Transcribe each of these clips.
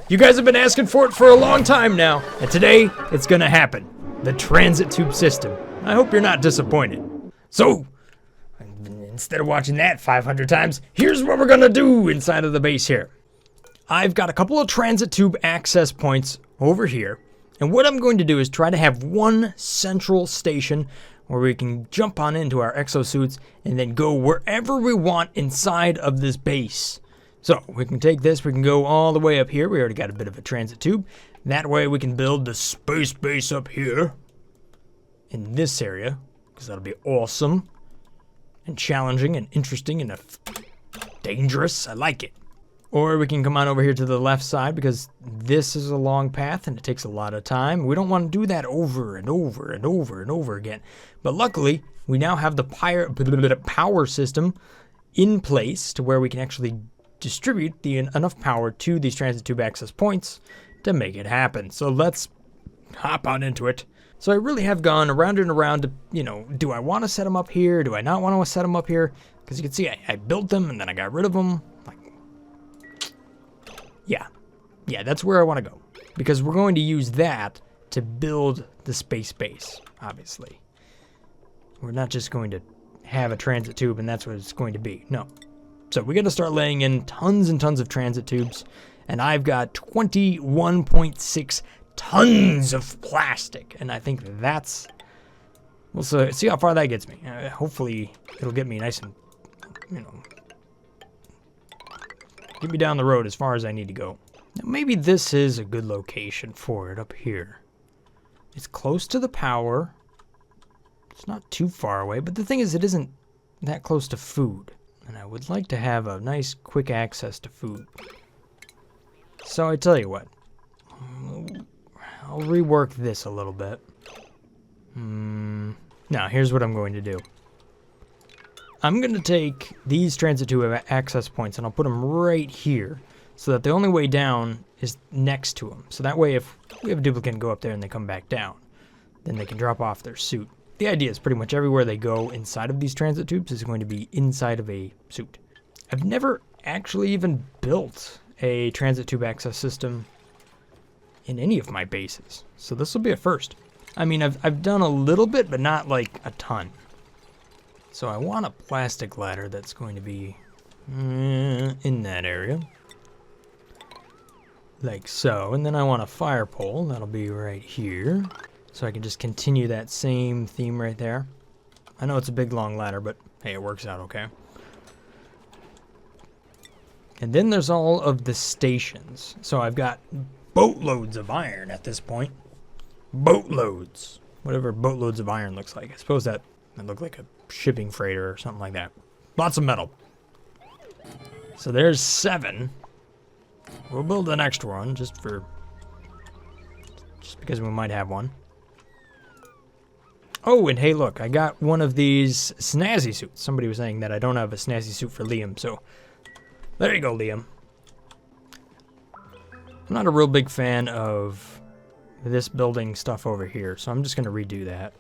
You guys have been asking for it for a long time now, and today it's gonna happen. The transit tube system. I hope you're not disappointed. So, instead of watching that 500 times, here's what we're gonna do inside of the base here. I've got a couple of transit tube access points over here, and what I'm going to do is try to have one central station where we can jump on into our exosuits and then go wherever we want inside of this base. So we can take this, we can go all the way up here. We already got a bit of a transit tube. That way we can build the space base up here in this area, because that'll be awesome and challenging and interesting and dangerous. I like it. Or we can come on over here to the left side, because this is a long path and it takes a lot of time. We don't want to do that over and over and over and over again. But luckily, we now have the power system in place to where we can actually distribute enough power to these transit tube access points to make it happen. So let's hop on into it. So I really have gone around and around to, do I want to set them up here? Do I not want to set them up here? Because you can see I built them and then I got rid of them. Yeah, that's where I want to go. Because we're going to use that to build the space base, obviously. We're not just going to have a transit tube and that's what it's going to be. No. So we got to start laying in tons and tons of transit tubes. And I've got 21.6 tons of plastic. And I think that's... We'll see how far that gets me. Hopefully it'll get me nice and, get me down the road as far as I need to go. Now maybe this is a good location for it up here. It's close to the power. It's not too far away, but the thing is it isn't that close to food. And I would like to have a nice quick access to food. So I tell you what. I'll rework this a little bit. Now here's what I'm going to do. I'm going to take these transit tube access points and I'll put them right here so that the only way down is next to them. So that way if we have a duplicate and go up there and they come back down, then they can drop off their suit. The idea is pretty much everywhere they go inside of these transit tubes is going to be inside of a suit. I've never actually even built a transit tube access system in any of my bases. So this will be a first. I mean, I've done a little bit, but not like a ton. So I want a plastic ladder that's going to be in that area. Like so. And then I want a fire pole. That'll be right here. So I can just continue that same theme right there. I know it's a big long ladder, but hey, it works out okay. And then there's all of the stations. So I've got boatloads of iron at this point. Boatloads. Whatever boatloads of iron looks like. I suppose that might look like a shipping freighter or something like that. Lots of metal. So there's 7. We'll build the next one just because we might have one. Oh, and hey, look, I got one of these snazzy suits. Somebody was saying that I don't have a snazzy suit for Liam, so there you go, Liam. I'm not a real big fan of this building stuff over here, so I'm just going to redo that.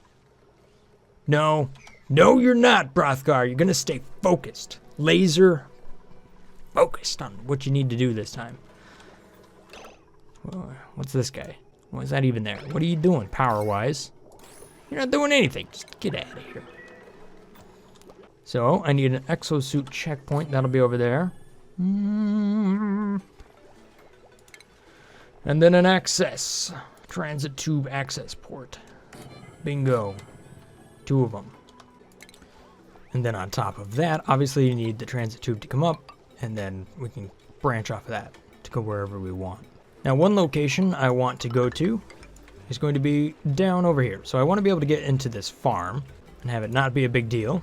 No, you're not, Brothgar. You're going to stay focused. Laser focused on what you need to do this time. What's this guy? Why is that even there? What are you doing, power-wise? You're not doing anything. Just get out of here. So, I need an exosuit checkpoint. That'll be over there. And then an access. Transit tube access port. Bingo. 2 of them. And then on top of that, obviously you need the transit tube to come up, and then we can branch off of that to go wherever we want. Now, one location I want to go to is going to be down over here. So I want to be able to get into this farm and have it not be a big deal.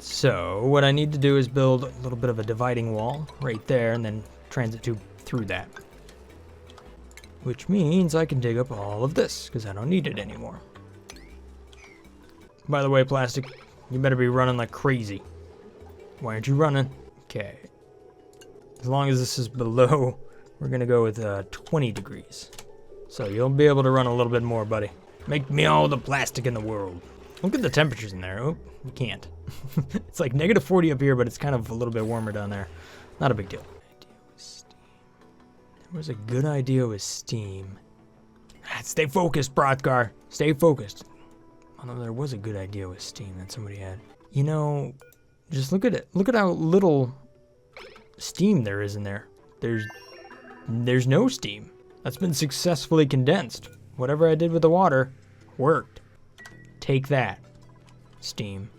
So what I need to do is build a little bit of a dividing wall right there and then transit tube through that. Which means I can dig up all of this because I don't need it anymore. By the way, plastic, you better be running like crazy. Why aren't you running? Okay. As long as this is below, we're going to go with 20 degrees. So you'll be able to run a little bit more, buddy. Make me all the plastic in the world. Look at the temperatures in there. Oh, you can't. It's like -40 up here, but it's kind of a little bit warmer down there. Not a big deal. was a good idea with steam. Stay focused, Brothgar. Stay focused. Although there was a good idea with steam that somebody had. You know, just look at it. Look at how little steam there is in there. There's no steam. That's been successfully condensed. Whatever I did with the water worked. Take that, steam.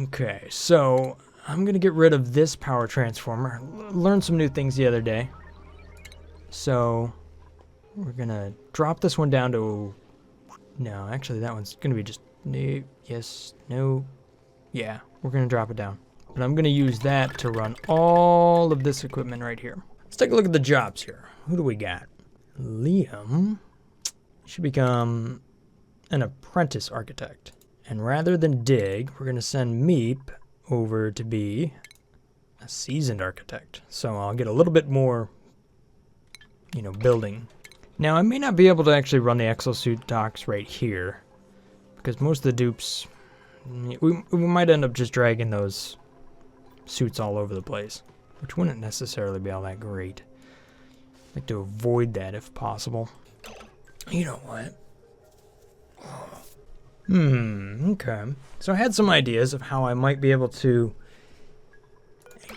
Okay, so I'm gonna get rid of this power transformer. Learned some new things the other day. So we're gonna drop this one down to, no, actually that one's gonna be just, no, yes, no, yeah, we're gonna drop it down. But I'm gonna use that to run all of this equipment right here. Let's take a look at the jobs here. Who do we got? Liam should become an apprentice architect. And rather than dig, we're gonna send Meep over to be a seasoned architect. So I'll get a little bit more, you know, building. Now I may not be able to actually run the exosuit docks right here because most of the dupes, we might end up just dragging those suits all over the place, which wouldn't necessarily be all that great. I'd like to avoid that if possible. You know what? Okay. So I had some ideas of how I might be able to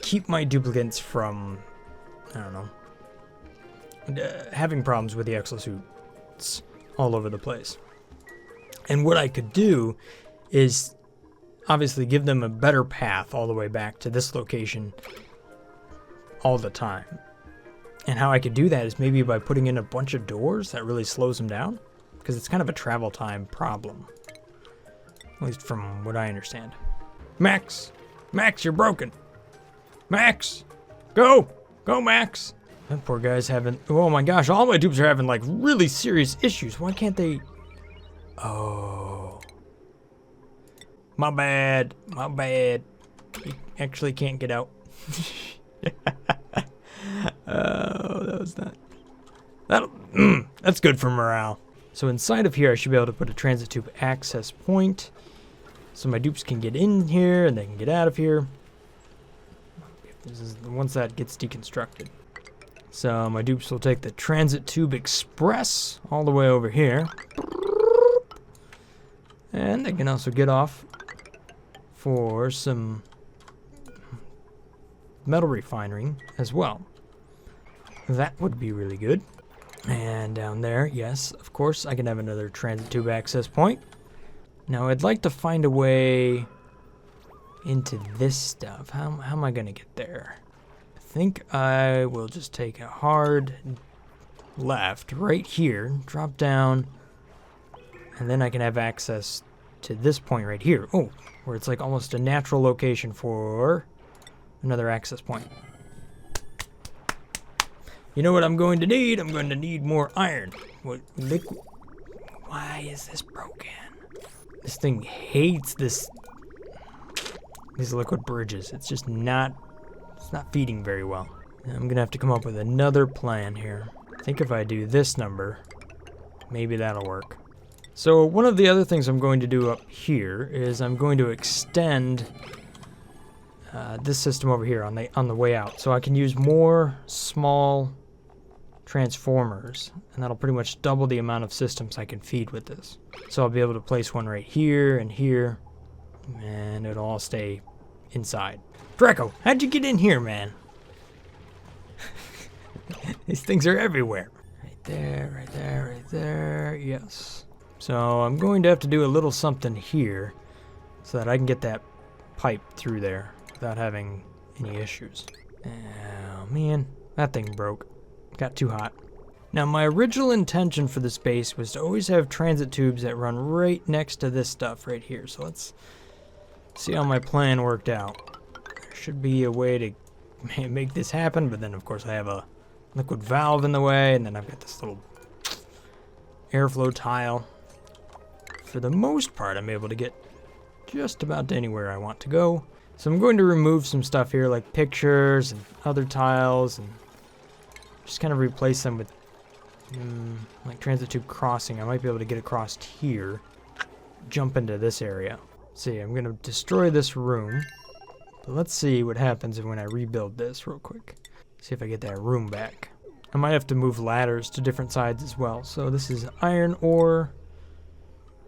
keep my duplicates from, I don't know, having problems with the exosuits all over the place. And what I could do is obviously give them a better path all the way back to this location all the time. And how I could do that is maybe by putting in a bunch of doors that really slows them down, because it's kind of a travel time problem. At least from what I understand. Max! Max, you're broken! Max! Go! Go, Max! That poor guy's having... Oh my gosh, all my dupes are having, like, really serious issues. Why can't they... Oh. My bad. My bad. You actually can't get out. Oh, that was not... That's good for morale. So inside of here, I should be able to put a transit tube access point. So my dupes can get in here and they can get out of here. This is once that gets deconstructed. So my dupes will take the transit tube express all the way over here. And they can also get off for some metal refinery as well. That would be really good. And down there, yes, of course, I can have another transit tube access point. Now, I'd like to find a way into this stuff. How am I going to get there? I think I will just take a hard left right here, drop down, and then I can have access to this point right here. Oh, where it's like almost a natural location for another access point. You know what I'm going to need? I'm going to need more iron. What liquid? Why is this broken? This thing hates these liquid bridges. It's just not, it's not feeding very well. I'm gonna have to come up with another plan here. I think if I do this number, maybe that'll work. So one of the other things I'm going to do up here is I'm going to extend this system over here on the way out, so I can use more small transformers, and that'll pretty much double the amount of systems I can feed with this. So I'll be able to place one right here and here, and it'll all stay inside. Draco, how'd you get in here, man? These things are everywhere. Right there, right there, right there, yes. So I'm going to have to do a little something here so that I can get that pipe through there without having any issues. Oh man, that thing broke. Got too hot. Now my original intention for this base was to always have transit tubes that run right next to this stuff right here. So let's see how my plan worked out. There should be a way to make this happen, but then of course I have a liquid valve in the way, and then I've got this little airflow tile. For the most part, I'm able to get just about anywhere I want to go. So I'm going to remove some stuff here like pictures and other tiles and just kind of replace them with like transit tube crossing. I might be able to get across here, jump into this area. See, I'm going to destroy this room. But let's see what happens when I rebuild this real quick. See if I get that room back. I might have to move ladders to different sides as well. So this is iron ore.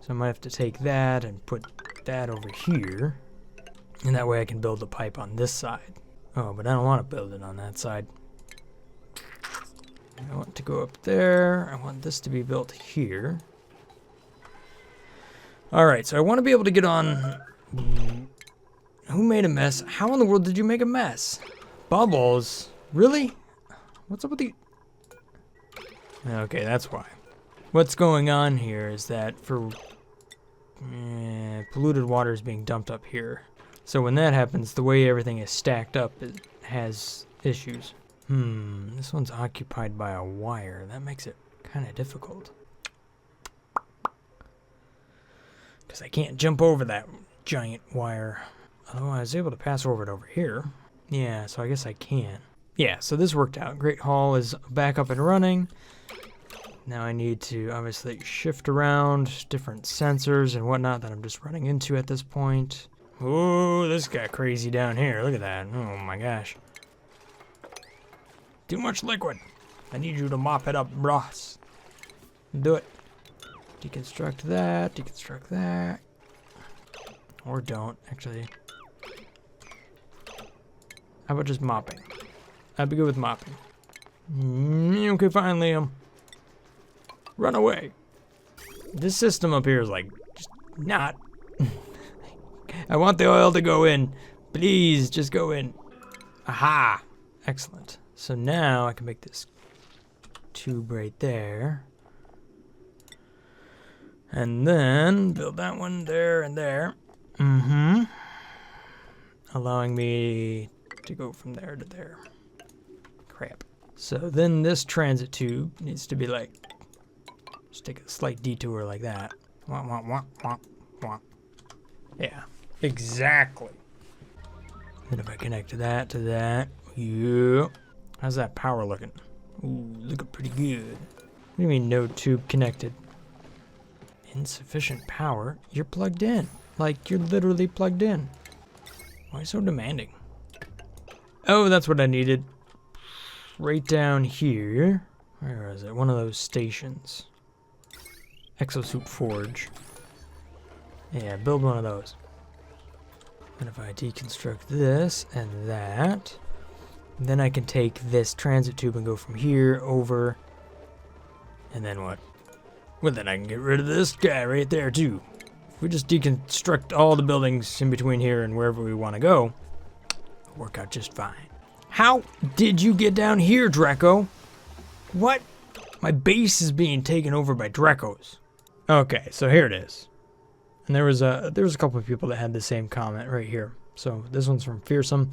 So I might have to take that and put that over here. And that way I can build the pipe on this side. Oh, but I don't want to build it on that side. I want to go up there. I want this to be built here. Alright, so I want to be able to get on... Who made a mess? How in the world did you make a mess? Bubbles? Really? What's up with the... Okay, that's why. What's going on here is that for... polluted water is being dumped up here. So when that happens, the way everything is stacked up, it has issues. This one's occupied by a wire. That makes it kind of difficult. Because I can't jump over that giant wire. Although I was able to pass over it over here. Yeah, so I guess I can. Yeah, so this worked out. Great Hall is back up and running. Now I need to obviously shift around different sensors and whatnot that I'm just running into at this point. Oh, this got crazy down here. Look at that. Oh my gosh. Too much liquid. I need you to mop it up, bros. Do it. Deconstruct that. Deconstruct that. Or don't, actually. How about just mopping? I'd be good with mopping. Okay, fine, Liam. Run away. This system up here is like, just not. I want the oil to go in. Please, just go in. Aha. Excellent. So now I can make this tube right there. And then build that one there and there. Allowing me to go from there to there. Crap. So then this transit tube needs to be like, just take a slight detour like that. Wah, wah, wah, wah, wah. Yeah, exactly. Then if I connect that to that, yeah. How's that power looking? Ooh, looking pretty good. What do you mean no tube connected? Insufficient power? You're plugged in. Like, you're literally plugged in. Why so demanding? Oh, that's what I needed. Right down here. Where is it? One of those stations. Exosuit Forge. Yeah, build one of those. And if I deconstruct this and that, then I can take this transit tube and go from here over. And then what? Well, then I can get rid of this guy right there too. If we just deconstruct all the buildings in between here and wherever we want to go, it'll work out just fine. How did you get down here, Draco? What? My base is being taken over by Dracos. Okay, so here it is. And there was a couple of people that had the same comment right here. So this one's from Fearsome.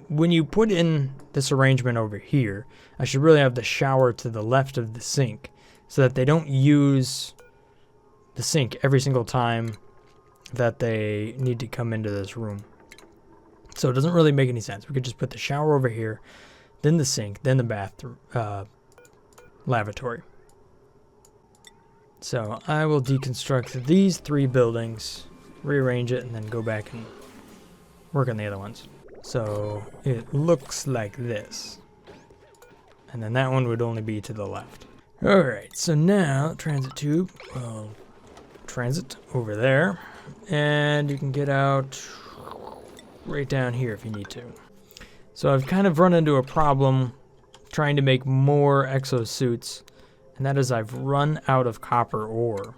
When you put in this arrangement over here, I should really have the shower to the left of the sink so that they don't use the sink every single time that they need to come into this room. So it doesn't really make any sense. We could just put the shower over here, then the sink, then the bathroom, lavatory. So I will deconstruct these 3 buildings, rearrange it, and then go back and work on the other ones. So it looks like this. And then that one would only be to the left. Alright, so now transit tube will transit over there. And you can get out right down here if you need to. So I've kind of run into a problem trying to make more exosuits. And that is I've run out of copper ore.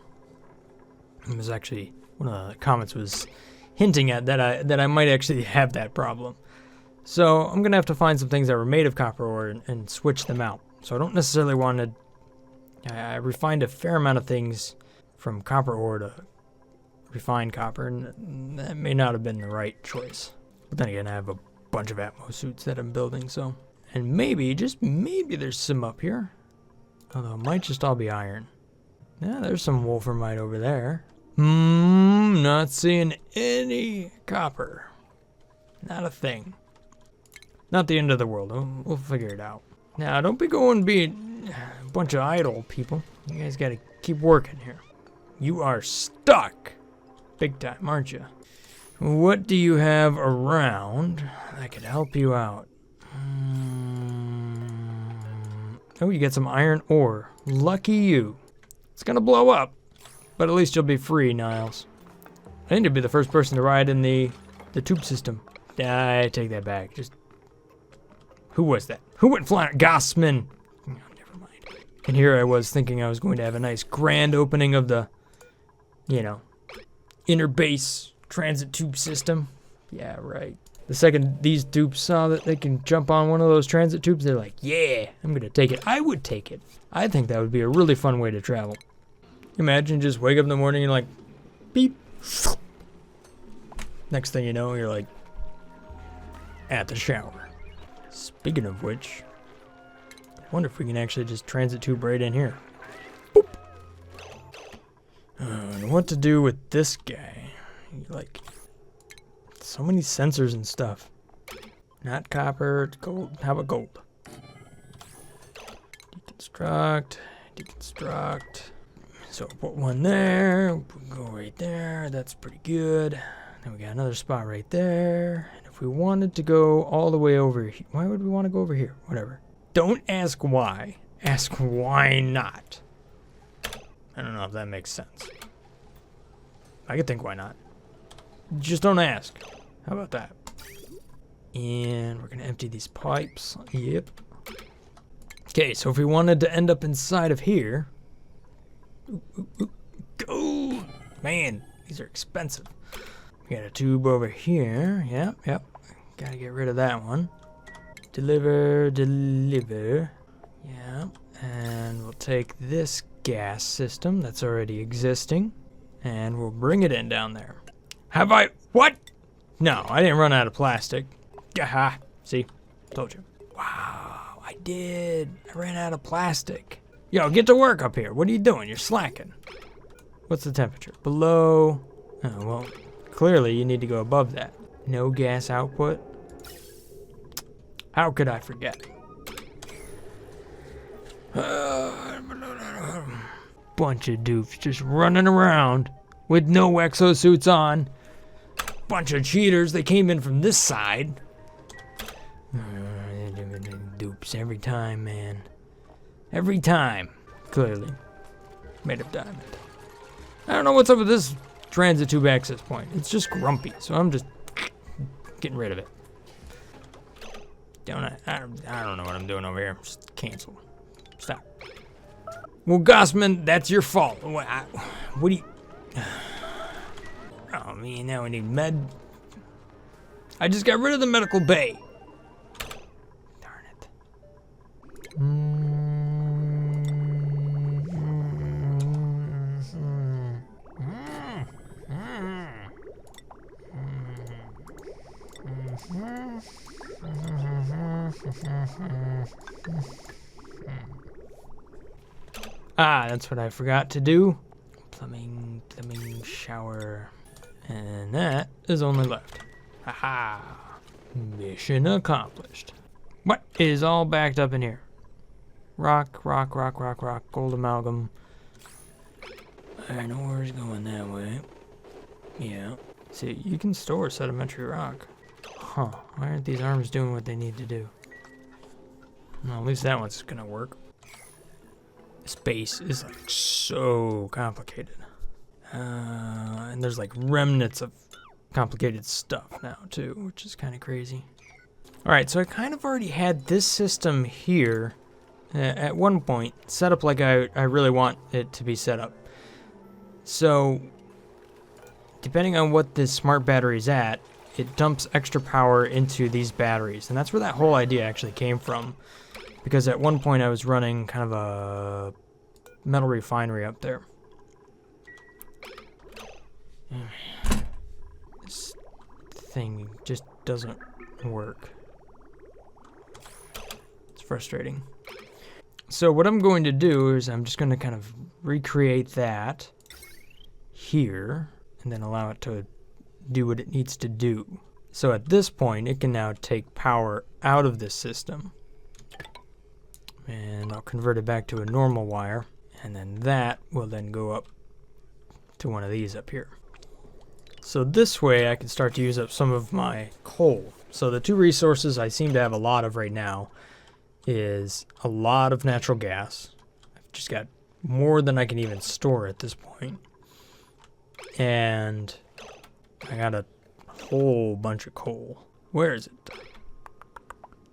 It was actually, one of the comments was hinting at that I might actually have that problem. So I'm going to have to find some things that were made of copper ore and switch them out. So I don't necessarily want to... I refined a fair amount of things from copper ore to refined copper, and that may not have been the right choice. But then again, I have a bunch of Atmos suits that I'm building, so... And maybe, just maybe there's some up here. Although it might just all be iron. Yeah, there's some wolframite over there. Not seeing any copper. Not a thing. Not the end of the world. We'll figure it out. Now, don't be going being a bunch of idle people. You guys gotta keep working here. You are stuck. Big time, aren't you? What do you have around that could help you out? Oh, you get some iron ore. Lucky you. It's gonna blow up, but at least you'll be free, Niles. I think you'll be the first person to ride in the tube system. I take that back. Just who was that? Who went flying? Gossman. Oh, never mind. And here I was thinking I was going to have a nice grand opening of the, you know, inner base transit tube system. Yeah, right. The second these dupes saw that they can jump on one of those transit tubes, they're like, yeah, I'm gonna take it. I would take it. I think that would be a really fun way to travel. Imagine just wake up in the morning and like, beep. Next thing you know, you're like, at the shower. Speaking of which, I wonder if we can actually just transit tube right in here. Boop. And what to do with this guy? Like, so many sensors and stuff. Not copper, it's gold. How about gold? Deconstruct, deconstruct. So put one there, go right there. That's pretty good. Then we got another spot right there. And if we wanted to go all the way over here, why would we want to go over here? Whatever. Don't ask why. Ask why not. I don't know if that makes sense. I could think why not. Just don't ask. How about that? And we're gonna empty these pipes. Yep. Okay, so if we wanted to end up inside of here. Gold! Man, these are expensive. We got a tube over here. Yep. Gotta get rid of that one. Deliver. Yeah. And we'll take this gas system that's already existing. And we'll bring it in down there. Have I? What? No, I didn't run out of plastic. Aha. See? Told you. Wow, I did. I ran out of plastic. Yo, get to work up here. What are you doing? You're slacking. What's the temperature? Below. Oh, well, clearly you need to go above that. No gas output. How could I forget? Bunch of dupes just running around with no exosuits on. Bunch of cheaters. They came in from this side. Dupes every time, man. Every time. Clearly. Made of diamond. I don't know what's up with this transit tube access point. It's just grumpy, so I'm just getting rid of it. I don't know what I'm doing over here. Just cancel. Stop. Well, Gossman, that's your fault. What do you... Oh, man, now we need med... I just got rid of the medical bay. Darn it. Ah, that's what I forgot to do. Plumbing, shower. And that is only left. Haha. Mission accomplished. What is all backed up in here? Rock. Gold amalgam. Iron ore is going that way. Yeah. See, you can store sedimentary rock. Huh. Why aren't these arms doing what they need to do? Well, at least that one's gonna work. Space is like so complicated. And there's like remnants of complicated stuff now too, which is kind of crazy. All right, so I kind of already had this system here at one point set up like I really want it to be set up. So depending on what this smart battery's at, it dumps extra power into these batteries. And that's where that whole idea actually came from. Because at one point I was running kind of a metal refinery up there. This thing just doesn't work. It's frustrating. So what I'm going to do is I'm just going to kind of recreate that here and then allow it to do what it needs to do. So at this point it can now take power out of this system. And I'll convert it back to a normal wire. And then that will then go up to one of these up here. So this way I can start to use up some of my coal. So the two resources I seem to have a lot of right now is a lot of natural gas. I've just got more than I can even store at this point. And I got a whole bunch of coal. Where is it?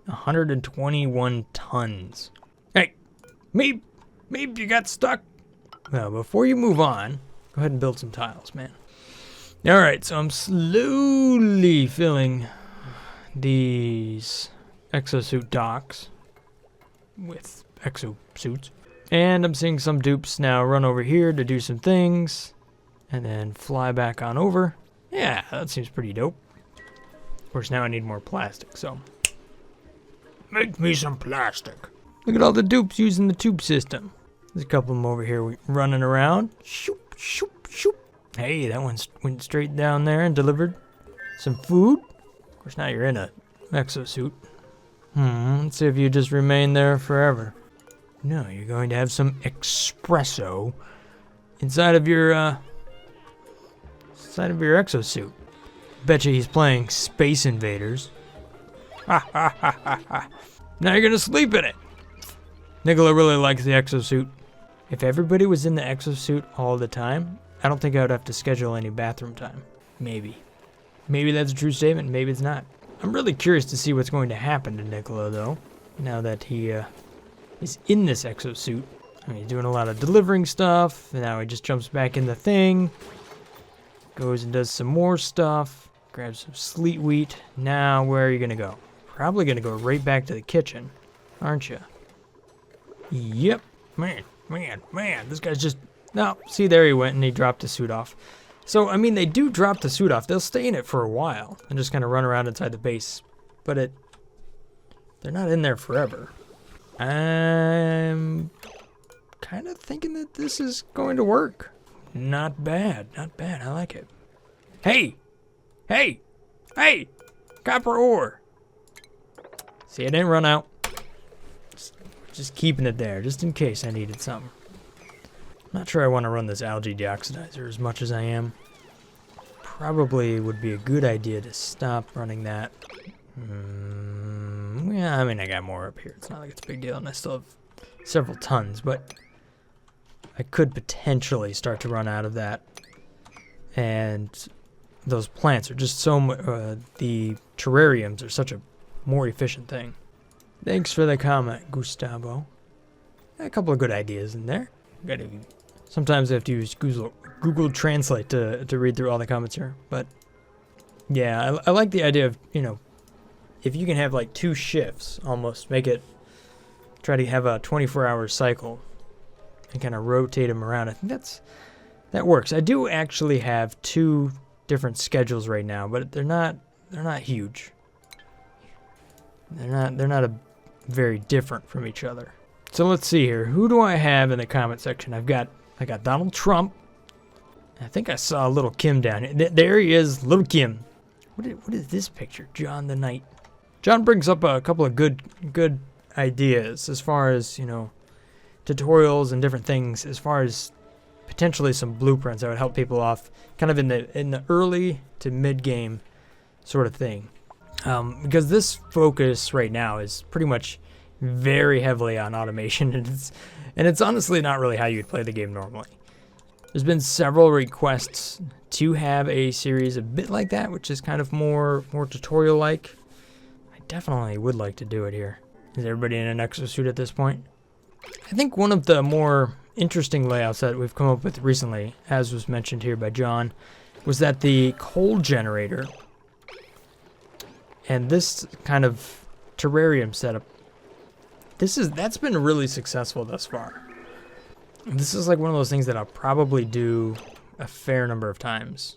121 tons. Hey, Meep, you got stuck. Well, before you move on, go ahead and build some tiles, man. All right, so I'm slowly filling these exosuit docks with exosuits. And I'm seeing some dupes now run over here to do some things and then fly back on over. Yeah, that seems pretty dope. Of course, now I need more plastic, so make me some plastic. Look at all the dupes using the tube system. There's a couple of them over here running around. Shoop, shoop, shoop. Hey, that one went straight down there and delivered some food. Of course, now you're in a exosuit. Let's see if you just remain there forever. No, you're going to have some espresso inside of your exosuit. Betcha he's playing Space Invaders. Ha ha ha ha ha. Now you're gonna sleep in it. Nicola really likes the exosuit. If everybody was in the exosuit all the time, I don't think I would have to schedule any bathroom time. Maybe. Maybe that's a true statement, maybe it's not. I'm really curious to see what's going to happen to Nicola, though, now that he is in this exosuit. I mean, he's doing a lot of delivering stuff, and now he just jumps back in the thing, goes and does some more stuff, grabs some sleet wheat. Now, where are you going to go? Probably going to go right back to the kitchen, aren't you? Yep. Man, this guy's just... No, see, there he went, and he dropped the suit off. So, I mean, they do drop the suit off. They'll stay in it for a while and just kind of run around inside the base. But they're not in there forever. I'm kind of thinking that this is going to work. Not bad, not bad. I like it. Hey! Copper ore! See, I didn't run out. Just keeping it there, just in case I needed something. Not sure I want to run this algae deoxidizer as much as I am. Probably would be a good idea to stop running that. Yeah, I mean, I got more up here. It's not like it's a big deal, and I still have several tons, but I could potentially start to run out of that. And those plants are just so much... the terrariums are such a more efficient thing. Thanks for the comment, Gustavo. A couple of good ideas in there. Sometimes I have to use Google Translate to read through all the comments here. But yeah, I like the idea of, you know, if you can have like 2 shifts, almost try to have a 24-hour cycle and kind of rotate them around. I think that works. I do actually have 2 different schedules right now, but they're not huge. They're not very different from each other. So let's see here. Who do I have in the comment section? I got Donald Trump. I think I saw little Kim down here. There he is, little Kim. What is this picture? John the Knight. John brings up a couple of good ideas as far as, you know, tutorials and different things, as far as potentially some blueprints that would help people off kind of in the early to mid game sort of thing. Because this focus right now is pretty much very heavily on automation, and it's honestly not really how you'd play the game normally. There's been several requests to have a series a bit like that, which is kind of more tutorial-like. I definitely would like to do it here. Is everybody in an exosuit at this point? I think one of the more interesting layouts that we've come up with recently, as was mentioned here by John, was that the coal generator and this kind of terrarium setup, that's been really successful thus far. This is like one of those things that I'll probably do a fair number of times.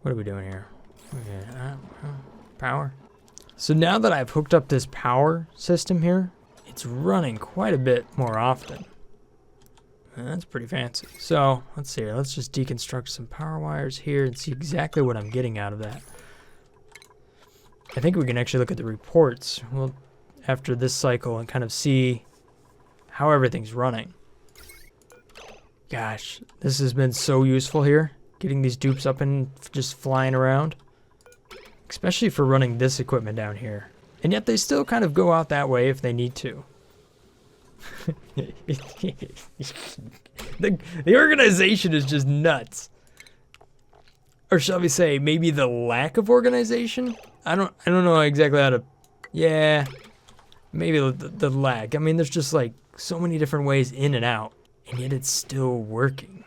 What are we doing here? Okay, power. So now that I've hooked up this power system here, it's running quite a bit more often. That's pretty fancy. So let's see here. Let's just deconstruct some power wires here and see exactly what I'm getting out of that. I think we can actually look at the reports after this cycle and kind of see how everything's running. Gosh, this has been so useful here, getting these dupes up and just flying around. Especially for running this equipment down here. And yet they still kind of go out that way if they need to. The organization is just nuts. Or shall we say, maybe the lack of organization? I don't know exactly how to... Yeah, maybe the lack. I mean, there's just like so many different ways in and out, and yet it's still working.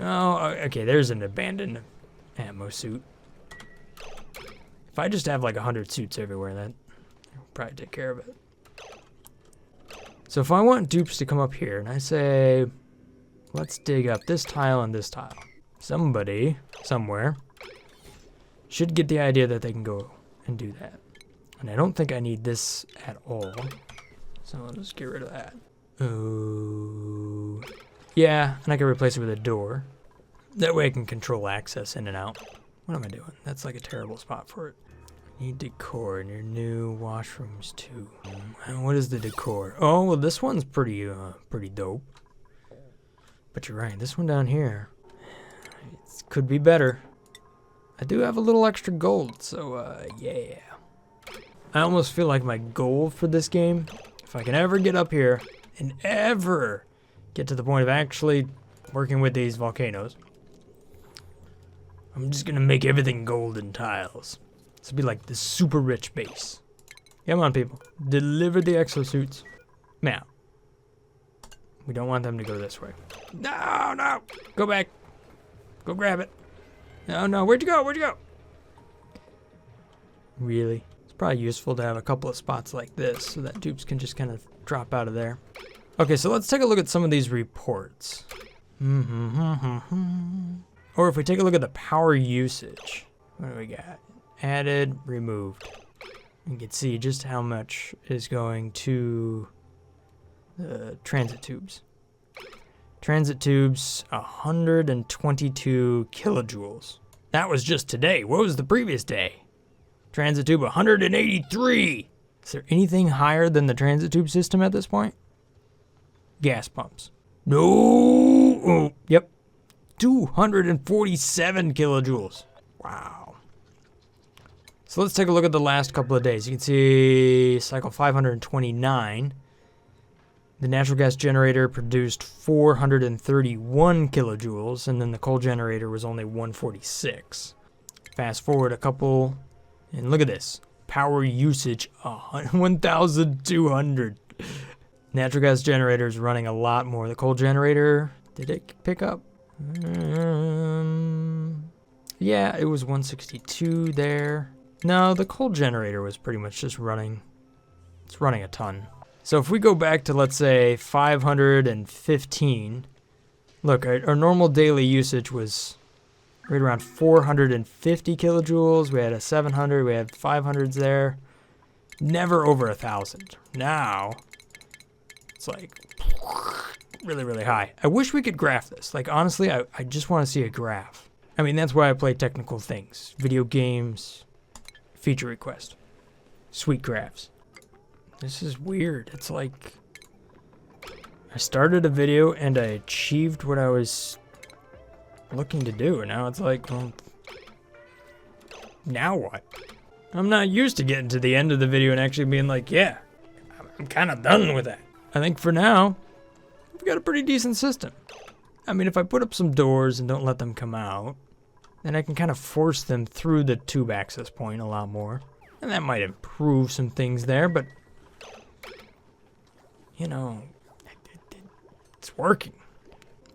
Oh, okay, there's an abandoned ammo suit. If I just have like 100 suits everywhere, that will probably take care of it. So if I want dupes to come up here, and I say, let's dig up this tile and this tile. Somebody, somewhere, should get the idea that they can go and do that. And I don't think I need this at all. So I'll just get rid of that. Oh. Yeah, and I can replace it with a door. That way I can control access in and out. What am I doing? That's like a terrible spot for it. Need decor in your new washrooms too. And what is the decor? Oh, well, this one's pretty dope. But you're right, this one down here, it could be better. I do have a little extra gold, so yeah. I almost feel like my goal for this game, if I can ever get up here and ever get to the point of actually working with these volcanoes, I'm just gonna make everything golden tiles. This will be like the super rich base. Come on, people. Deliver the exosuits. Now, we don't want them to go this way. No, no. Go back. Go grab it. No, no. Where'd you go? Where'd you go? Really? It's probably useful to have a couple of spots like this so that dupes can just kind of drop out of there. Okay, so let's take a look at some of these reports. Or if we take a look at the power usage. What do we got? Added, removed. You can see just how much is going to the transit tubes. Transit tubes, 122 kilojoules. That was just today. What was the previous day? Transit tube, 183. Is there anything higher than the transit tube system at this point? Gas pumps. No. Oh, yep. 247 kilojoules. Wow. So let's take a look at the last couple of days. You can see cycle 529. The natural gas generator produced 431 kilojoules, and then the coal generator was only 146. Fast forward a couple, and look at this. Power usage, 1,200. Natural gas generator is running a lot more. The coal generator, did it pick up? Yeah, it was 162 there. No, the coal generator was pretty much just running. It's running a ton. So if we go back to, let's say, 515, look, our normal daily usage was right around 450 kilojoules. We had a 700, we had 500s there. Never over 1,000. Now, it's like really, really high. I wish we could graph this. Like, honestly, I just want to see a graph. I mean, that's why I play technical things. Video games, feature request, sweet graphs. This is weird. It's like I started a video and I achieved what I was looking to do. And now it's like, well, now what? I'm not used to getting to the end of the video and actually being like, yeah, I'm kind of done with that. I think for now, we've got a pretty decent system. I mean, if I put up some doors and don't let them come out, then I can kind of force them through the tube access point a lot more. And that might improve some things there, but, you know, it's working.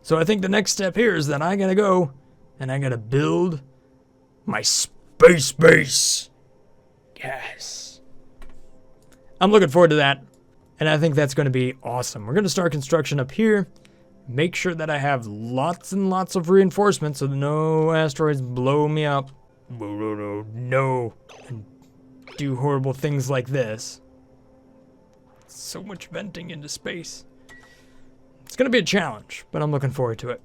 So I think the next step here is that I gotta go and I gotta build my space base. Yes. I'm looking forward to that. And I think that's going to be awesome. We're going to start construction up here. Make sure that I have lots and lots of reinforcements so that no asteroids blow me up. No. And do horrible things like this. So much venting into space. It's going to be a challenge, but I'm looking forward to it.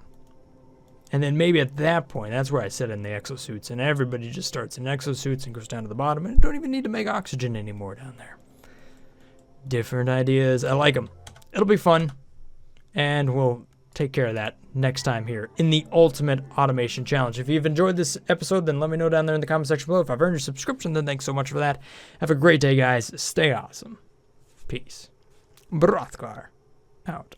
And then maybe at that point, that's where I set in the exosuits, and everybody just starts in exosuits and goes down to the bottom, and don't even need to make oxygen anymore down there. Different ideas. I like them. It'll be fun, and we'll take care of that next time here in the Ultimate Automation Challenge. If you've enjoyed this episode, then let me know down there in the comment section below. If I've earned your subscription, then thanks so much for that. Have a great day, guys. Stay awesome. Peace. Brothgar out.